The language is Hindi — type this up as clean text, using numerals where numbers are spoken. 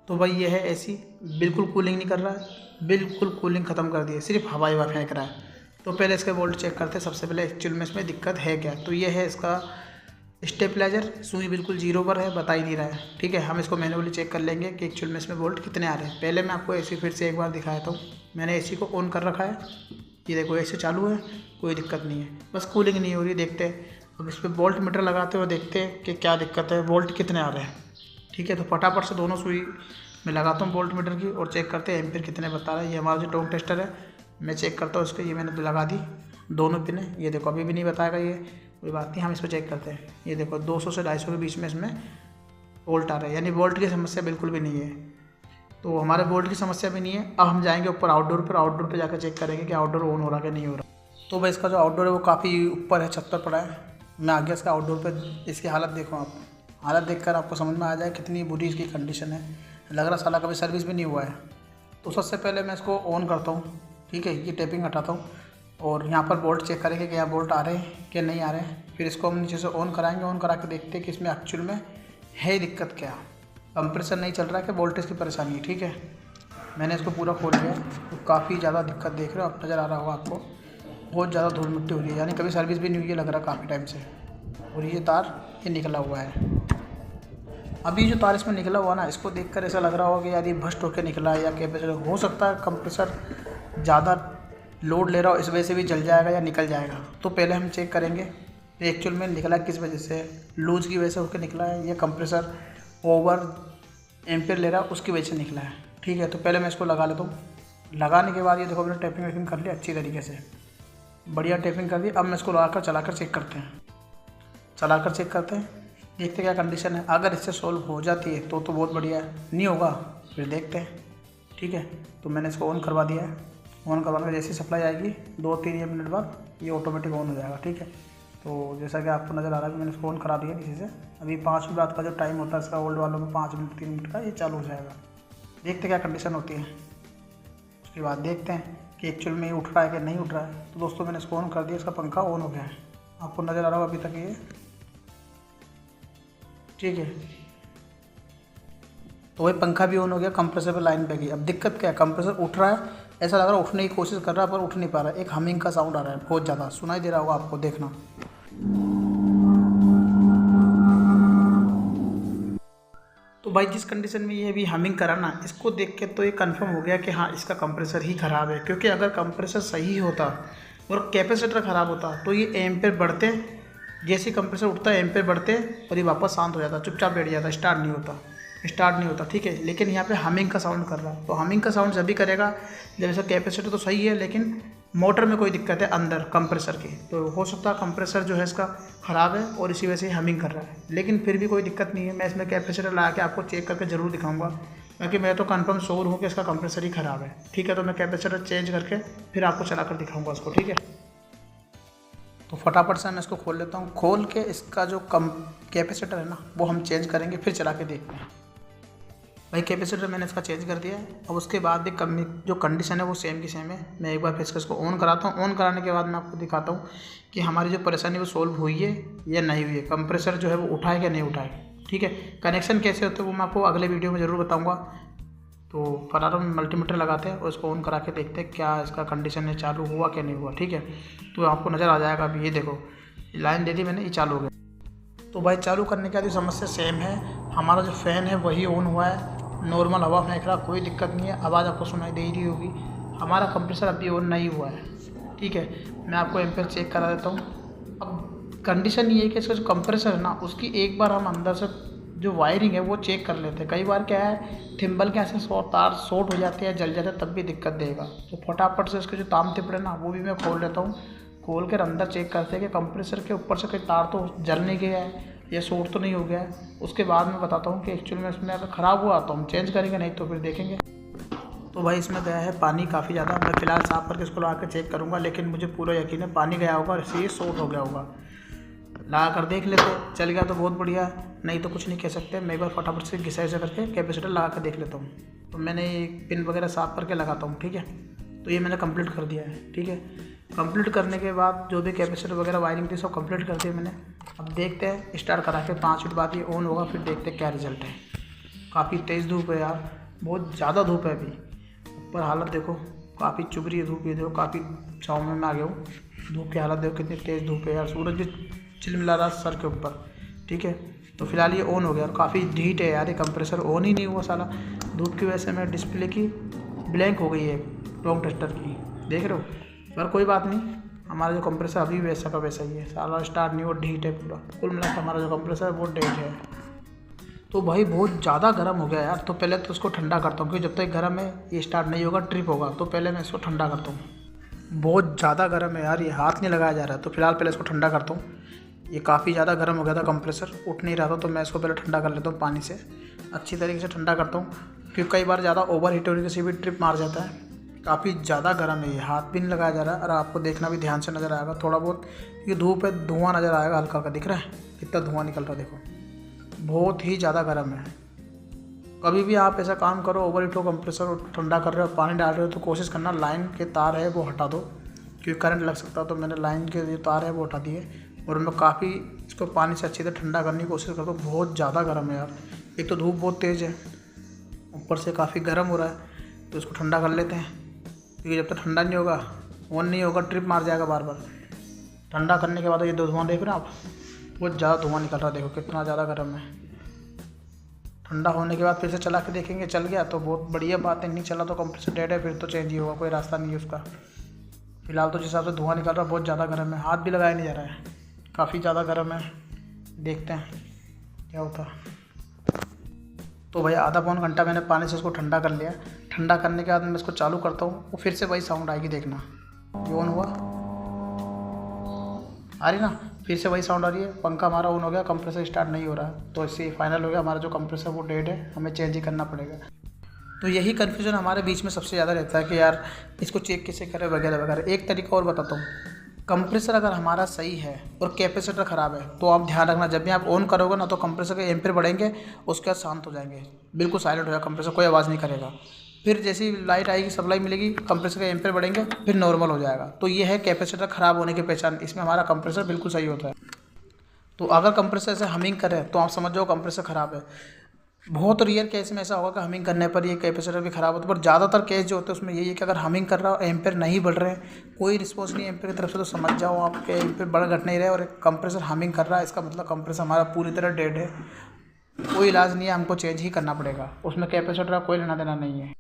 तो भाई ये है एसी, बिल्कुल कूलिंग नहीं कर रहा है, बिल्कुल कूलिंग ख़त्म कर दी है, सिर्फ हवा ही हवा फेंक रहा है। तो पहले इसके वोल्ट चेक करते हैं सबसे पहले एक्चुअल में इसमें दिक्कत है क्या। तो ये है इसका स्टेबलाइजर, सुई बिल्कुल जीरो पर है, बता ही नहीं रहा है। ठीक है, हम इसको मैन्युअली चेक कर लेंगे कि एक्चुअल में इसमें वोल्ट कितने आ रहे हैं। पहले मैं आपको एसी फिर से एक बार दिखाया था। मैंने एसी को ऑन कर रखा है, ये देखो एसी चालू है, कोई दिक्कत नहीं है, बस कूलिंग नहीं हो रही। देखते हैं अब इस पर वोल्ट मीटर लगाते हुए देखते हैं कि क्या दिक्कत है, वोल्ट कितने आ रहे हैं। ठीक है, तो फटाफट से दोनों सुई मैं लगाता हूँ वोल्ट मीटर की और चेक करते हैं एम्पीयर कितने बता रहा है। ये हमारा जो टोंग टेस्टर है, मैं चेक करता हूँ इसको। ये मैंने लगा दी दोनों पिन, ये देखो अभी भी नहीं बताएगा, ये कोई बात नहीं, हम इसको चेक करते हैं। ये देखो 200 से 250 के बीच में इसमें वोल्ट आ रहा है, यानी वोल्ट की समस्या बिल्कुल भी नहीं है। तो हमारे वोल्ट की समस्या भी नहीं है। अब हम जाएंगे ऊपर आउटडोर पर, आउटडोर पर जाकर चेक करेंगे कि आउटडोर ऑन हो रहा है कि नहीं हो रहा। तो भाई इसका जो आउटडोर है वो काफ़ी ऊपर है, छत पर पड़ा है। मैं आगे इसका आउटडोर पर इसकी हालत देखो आप, हालत देखकर आपको समझ में आ जाए कितनी बुरी इसकी कंडीशन है। लग रहा साला कभी सर्विस भी नहीं हुआ है। तो सबसे पहले मैं इसको ऑन करता हूँ। ठीक है, ये टेपिंग हटाता हूँ और यहाँ पर बोल्ट चेक करेंगे कि यहाँ बोल्ट आ रहे हैं कि नहीं आ रहे हैं। फिर इसको हम नीचे से ऑन कराएंगे, ऑन करा के देखते हैं कि इसमें एक्चुअल में है दिक्कत क्या। कंप्रेसर नहीं चल रहा है कि वोल्टेज की परेशानी है। ठीक है, मैंने इसको पूरा खोल लिया तो काफ़ी ज़्यादा दिक्कत देख रहे हो आप, नज़र आ रहा होगा आपको, बहुत ज़्यादा धूल मिट्टी हो रही है, यानी कभी सर्विस भी नहीं हुई है लग रहा काफ़ी टाइम से। और ये तार ये निकला हुआ है। अभी जो तार इसमें निकला हुआ ना, इसको देखकर ऐसा लग रहा होगा कि यार ये भस्ट होकर निकला है या कैपेसिटर, हो सकता है कंप्रेसर ज़्यादा लोड ले रहा हो, इस वजह से भी जल जाएगा या निकल जाएगा। तो पहले हम चेक करेंगे कि एक्चुअल में निकला किस वजह से, लूज की वजह से होकर निकला है या कंप्रेसर ओवर एम्पेयर ले रहा है उसकी वजह से निकला है। ठीक है, तो पहले मैं इसको लगा लेता हूँ। लगाने के बाद ये देखो मैंने टैपिंग वैपिंग कर लिया अच्छी तरीके से, बढ़िया टैपिंग कर दी। अब मैं इसको लगाकर चलाकर चेक करते हैं, चलाकर चेक करते हैं, देखते क्या कंडीशन है। अगर इससे सॉल्व हो जाती है तो बहुत बढ़िया है, नहीं होगा फिर देखते हैं। ठीक है, तो मैंने इसको ऑन करवा दिया है। ऑन करवाने के जैसी सप्लाई आएगी 2-3 मिनट बाद ये ऑटोमेटिक ऑन हो जाएगा। ठीक है, तो जैसा कि आपको नज़र आ रहा है कि मैंने इसको ऑन करा दिया नीचे से। अभी 5 मिनट बाद का जो टाइम होता है इसका ओल्ड वालों में 5 मिनट 3 मिनट का, ये चालू हो जाएगा। देखते क्या कंडीशन होती है, उसके बाद देखते हैं कि एक्चुअल में ये उठ रहा है कि नहीं उठ रहा है। तो दोस्तों मैंने इसको ऑन कर दिया, इसका पंखा ऑन हो गया है, आपको नज़र आ रहा होगा अभी तक ये। ठीक है, तो वही पंखा भी ऑन हो गया, कंप्रेसर पे लाइन पे गई। अब दिक्कत क्या है, कंप्रेसर उठ रहा है, ऐसा लग रहा है उठने की कोशिश कर रहा है पर उठ नहीं पा रहा है। एक हमिंग का साउंड आ रहा है, बहुत ज़्यादा सुनाई दे रहा होगा आपको, देखना। तो भाई जिस कंडीशन में ये भी हमिंग करा ना, इसको देख के तो ये कंफर्म हो गया कि हाँ इसका कंप्रेसर ही ख़राब है। क्योंकि अगर कंप्रेसर सही होता और कैपेसिटर ख़राब होता तो ये एम्पेयर बढ़ते, जैसे कंप्रेसर उठता है एम्पेयर बढ़ते और ये वापस शांत हो जाता, चुपचाप बैठ जाता, स्टार्ट नहीं होता। ठीक है, लेकिन यहाँ पे हमिंग का साउंड कर रहा है। तो हमिंग का साउंड जब भी करेगा जब ऐसा कैपेसिटर तो सही है लेकिन मोटर में कोई दिक्कत है अंदर कंप्रेसर की, तो हो सकता है कंप्रेसर जो है इसका ख़राब है और इसी वजह से हमिंग कर रहा है। लेकिन फिर भी कोई दिक्कत नहीं है, मैं इसमें कैपेसिटर ला के आपको चेक करके ज़रूर दिखाऊंगा, क्योंकि मैं तो कंफर्म श्योर हूँ कि इसका कंप्रेसर ही ख़राब है। ठीक है, तो मैं कैपेसिटर चेंज करके फिर आपको चला कर दिखाऊँगा उसको। ठीक है, तो फटाफट से मैं इसको खोल लेता हूँ। खोल के इसका जो कैपेसिटर है ना वो हम चेंज करेंगे, फिर चला के देखते हैं। भाई कैपेसिटर मैंने इसका चेंज कर दिया है। अब उसके बाद भी जो कंडीशन है वो सेम की सेम है। मैं एक बार फिर इसको ऑन कराता हूँ। ऑन कराने के बाद मैं आपको दिखाता हूँ कि हमारी जो परेशानी वो सोल्व हुई है या नहीं हुई है, कंप्रेसर जो है वो उठाए या नहीं उठाए। ठीक है, कनेक्शन कैसे होते हैं वो मैं आपको अगले वीडियो में ज़रूर बताऊँगा। तो फटाफट मल्टीमीटर लगाते हैं और इसको ऑन करा के देखते हैं क्या इसका कंडीशन है, चालू हुआ क्या नहीं हुआ। ठीक है, तो आपको नज़र आ जाएगा। अभी ये देखो लाइन दे दी मैंने, ये चालू हो गया। तो भाई चालू करने के बाद समस्या सेम है, हमारा जो फ़ैन है वही ऑन हुआ है, नॉर्मल हवा फेंक रहा, कोई दिक्कत नहीं है, आवाज़ आपको सुनाई दे रही होगी। हमारा कंप्रेसर अभी ऑन नहीं हुआ है। ठीक है, मैं आपको एम्पेयर चेक करा देता हूँ। अब कंडीशन ये है कि इसका जो कंप्रेसर है ना उसकी एक बार हम अंदर से जो वायरिंग है वो चेक कर लेते हैं। कई बार क्या है थिम्बल के ऐसे तार शॉर्ट हो जाते हैं, जल जाते हैं, तब भी दिक्कत देगा। तो फटाफट से इसके जो ताम तिपड़े ना वो भी मैं खोल लेता हूँ। खोल कर अंदर चेक करते हैं कि कंप्रेसर के ऊपर से कोई तार तो जल नहीं गया है या शॉर्ट तो नहीं हो गया है। उसके बाद मैं बताता हूँ कि एक्चुअल में इसमें अगर ख़राब हुआ तो हम चेंज करेंगे, नहीं तो फिर देखेंगे। तो भाई इसमें गया है पानी काफ़ी ज़्यादा। मैं फ़िलहाल साफ करके इसको लगा कर चेक करूँगा, लेकिन मुझे पूरा यकीन है पानी गया होगा और इसलिए शॉर्ट हो गया होगा। लगा कर देख लेते, चल गया तो बहुत बढ़िया, नहीं तो कुछ नहीं कह सकते। मैं एक बार फटाफट से घिसा ऐसा करके कैपेसिटर लगा कर देख लेता हूँ। तो मैंने पिन वगैरह साफ करके लगाता हूँ। ठीक है, तो ये मैंने कंप्लीट कर दिया है। ठीक है, कंप्लीट करने के बाद जो भी कैपेसिटर वगैरह वायरिंग थी सब कंप्लीट कर दी मैंने। अब देखते हैं, स्टार्ट करा के 5 मिनट बाद ये ऑन होगा, फिर देखते हैं क्या रिजल्ट है। काफ़ी तेज़ धूप है यार, बहुत ज़्यादा धूप है अभी। ऊपर हालत देखो, काफ़ी चुभ रही है धूप। ये देखो काफ़ी छाँव में मैं आ गया हूँ। धूप की हालत देखो कितनी तेज़ धूप है यार, सूरज भी चिलमिला रहा सर के ऊपर। ठीक है, तो फिलहाल ये ऑन हो गया और काफ़ी हीट है यार, ये कंप्रेसर ऑन ही नहीं हुआ साला। धूप की वजह से मेरे डिस्प्ले की ब्लैंक हो गई है लॉन्ग टेस्टर की, देख रहे हो। पर कोई बात नहीं, हमारा जो कंप्रेसर अभी वैसा का वैसा ही है साला, स्टार्ट नहीं हो, हीट है पूरा। कुल मिलाकर हमारा जो कंप्रेसर है वो डेड है। तो भाई बहुत ज़्यादा गर्म हो गया यार, तो पहले तो उसको ठंडा करता हूँ, क्योंकि जब तक गर्म है ये स्टार्ट नहीं होगा, ट्रिप होगा। तो पहले मैं इसको ठंडा करता हूँ। बहुत ज़्यादा गर्म है यार, ये हाथ नहीं लगाया जा रहा है। तो फिलहाल पहले इसको ठंडा करता हूँ। ये काफ़ी ज़्यादा गर्म हो गया था कंप्रेसर, उठ नहीं रहा था, तो मैं इसको पहले ठंडा कर लेता हूँ पानी से। अच्छी तरीके से ठंडा करता हूँ, क्योंकि कई बार ज़्यादा ओवर हीट होने से भी ट्रिप मार जाता है। काफ़ी ज़्यादा गर्म है ये, हाथ भी नहीं लगाया जा रहा है। और आपको देखना भी ध्यान से नज़र आएगा थोड़ा बहुत, ये धूप है, धुआं नज़र आएगा हल्का हल्का, दिख रहा है कितना धुआं निकल रहा है, देखो बहुत ही ज़्यादा गर्म है। कभी भी आप ऐसा काम करो, ओवर हीट हो कंप्रेसर ठंडा कर रहे हो, पानी डाल रहे हो, तो कोशिश करना लाइन के तार है वो हटा दो, क्योंकि करंट लग सकता है। तो मैंने लाइन के जो तार है वो हटा दिए और मैं काफ़ी इसको पानी से अच्छी तरह ठंडा करने की कोशिश करता हूँ। बहुत ज़्यादा गर्म है यार, एक तो धूप बहुत तेज़ है, ऊपर से काफ़ी गर्म हो रहा है। तो इसको ठंडा कर लेते हैं, क्योंकि जब तक ठंडा नहीं होगा, ऑन नहीं होगा, ट्रिप मार जाएगा बार बार। ठंडा करने के बाद ये दो धुआं देख रहे हैं आप, बहुत ज़्यादा धुआं निकल रहा है, देखो कितना ज़्यादा गर्म है। ठंडा होने के बाद फिर से चला के देखेंगे, चल गया तो बहुत बढ़िया बात है, नहीं चला तो कंप्रेसर डेड है, फिर तो चेंज ही होगा, कोई रास्ता नहीं है उसका। फिलहाल तो जिस हिसाब से धुआं निकल रहा है बहुत ज़्यादा गर्म है, हाथ भी लगाया नहीं जा रहा है, काफ़ी ज़्यादा गर्म है। देखते हैं क्या होता है। तो भाई आधा पौन घंटा मैंने पानी से उसको ठंडा कर लिया। ठंडा करने के बाद मैं इसको चालू करता हूँ, वो फिर से वही साउंड आएगी, देखना ये ऑन हुआ, आ रही ना, फिर से वही साउंड आ रही है। पंखा हमारा ऑन हो गया, कंप्रेसर स्टार्ट नहीं हो रहा है, तो इससे फाइनल हो गया हमारा जो कंप्रेसर वो डेड है, हमें चेंज ही करना पड़ेगा। तो यही कन्फ्यूज़न हमारे बीच में सबसे ज़्यादा रहता है कि यार इसको चेक कैसे करें वगैरह वगैरह। एक तरीका और बताता हूँ, कंप्रेसर अगर हमारा सही है और कैपेसिटर ख़राब है, तो आप ध्यान रखना जब भी आप ऑन करोगे ना, तो कंप्रेसर के एम्पीयर बढ़ेंगे, उसके बाद शांत हो जाएंगे, बिल्कुल साइलेंट हो जाएगा कंप्रेसर, कोई आवाज़ नहीं करेगा। फिर जैसी लाइट आएगी, सप्लाई मिलेगी, कंप्रेसर के एम्पीयर बढ़ेंगे, फिर नॉर्मल हो जाएगा। तो ये है कैपेसिटर ख़राब होने की पहचान, इसमें हमारा कंप्रेसर बिल्कुल सही होता है। तो अगर कंप्रेसर ऐसे हमिंग करे तो आप समझ जाओ कंप्रेसर ख़राब है। बहुत रेयर केस में ऐसा होगा कि हमिंग करने पर ये कैपेसिटर भी ख़राब होता है, पर ज़्यादातर केस जो होते हैं उसमें यही है कि अगर हमिंग कर रहा हो, एम्पेयर नहीं बढ़ रहे हैं, कोई रिस्पॉन्स नहीं एम्पेयर की तरफ से, तो समझ जाओ आपके एम्पेयर बढ़ घट नहीं रहे और कंप्रेसर हमिंग कर रहा है, इसका मतलब कंप्रेसर हमारा पूरी तरह डेड है। कोई इलाज नहीं है, हमको चेंज ही करना पड़ेगा, उसमें कैपेसिटर का कोई लेना देना नहीं है।